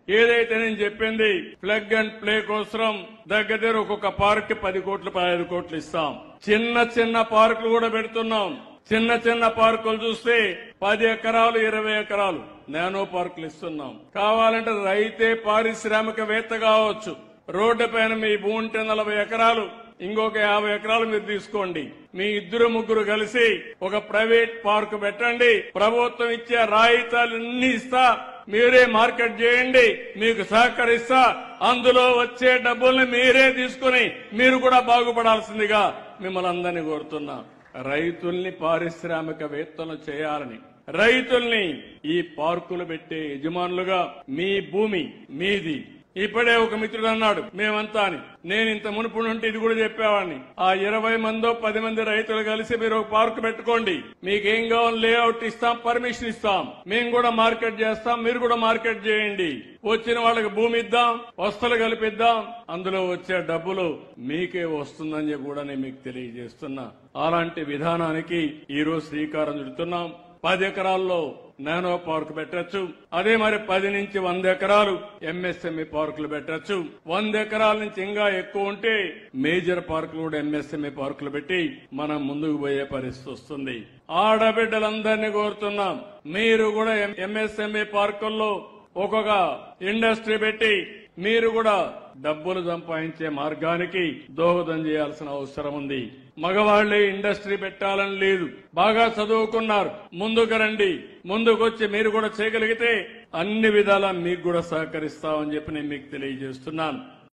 ఏదైతే నేను చెప్పింది ప్లగ్ అండ్ ప్లే కోసం దగ్గర ఒక్కొక్క పార్క్ 10 కోట్లు 15 కోట్లు ఇస్తాం. చిన్న పార్కులు కూడా పెడుతున్నాం. చిన్న పార్కులు చూస్తే 10 ఎకరాలు 20 ఎకరాలు నానో పార్కులు ఇస్తున్నాం. కావాలంటే రైతే పారిశ్రామికవేత్త కావచ్చు. రోడ్డు పైన మీ భూమి ఉంటే 40 ఎకరాలు ఇంకొక 50 ఎకరాలు మీరు తీసుకోండి. మీ 2-3 కలిసి ఒక ప్రైవేట్ పార్క్ పెట్టండి. ప్రభుత్వం ఇచ్చే రాయితీలన్నీ ఇస్తా, మీరే మార్కెట్ చేయండి, మీకు సహకరిస్తా. అందులో వచ్చే డబ్బుల్ని మీరే తీసుకుని మీరు కూడా బాగుపడాల్సిందిగా మిమ్మల్ని అందరినీ కోరుతున్నా. రైతుల్ని పారిశ్రామికవేత్తలు చేయాలని, రైతుల్ని ఈ పార్కులు పెట్టే యజమానులుగా, మీ భూమి మీది. ఇప్పుడే ఒక మిత్రుడు అన్నాడు మేమంతా అని. నేను ఇంత మునుపు నుండి ఇది కూడా చెప్పేవాడిని. ఆ 20 మందో 10 మంది రైతులు కలిసి మీరు ఒక పార్క్ పెట్టుకోండి. మీకేం కావాలి లేఅవుట్ ఇస్తాం, పర్మిషన్ ఇస్తాం, మేము కూడా మార్కెట్ చేస్తాం, మీరు కూడా మార్కెట్ చేయండి. వచ్చిన వాళ్ళకి భూమి ఇద్దాం, వస్తువులు కల్పిద్దాం, అందులో వచ్చే డబ్బులు మీకే వస్తుందని చెప్పి కూడా నేను మీకు తెలియజేస్తున్నా. అలాంటి విధానానికి ఈ రోజు శ్రీకారం చుడుతున్నాం. 10 ఎకరాల్లో నానో పార్క్ పెట్టచ్చు. అదే మరి 10 నుంచి 100 ఎకరాలు ఎంఎస్ఎంఈ పార్కులు పెట్టచ్చు. 100 ఎకరాల నుంచి ఇంకా ఎక్కువ ఉంటే మేజర్ పార్కులు కూడా ఎంఎస్ఎంఈ పార్కులు పెట్టి మనం ముందుకు పోయే పరిస్థితి వస్తుంది. ఆడబిడ్డలందరినీ కోరుతున్నాం, మీరు కూడా ఎంఎస్ఎంఈ పార్కుల్లో ఒక్కొక్క ఇండస్ట్రీ పెట్టి మీరు కూడా డబ్బులు సంపాదించే మార్గానికి దోహదం చేయాల్సిన అవసరం ఉంది. మగవాళ్లే ఇండస్ట్రీ పెట్టాలని లేదు, బాగా చదువుకున్నారు, ముందుకు రండి. ముందుకొచ్చి మీరు కూడా చేయగలిగితే అన్ని విధాలా మీకు కూడా సహకరిస్తామని చెప్పి నేను మీకు తెలియజేస్తున్నాను.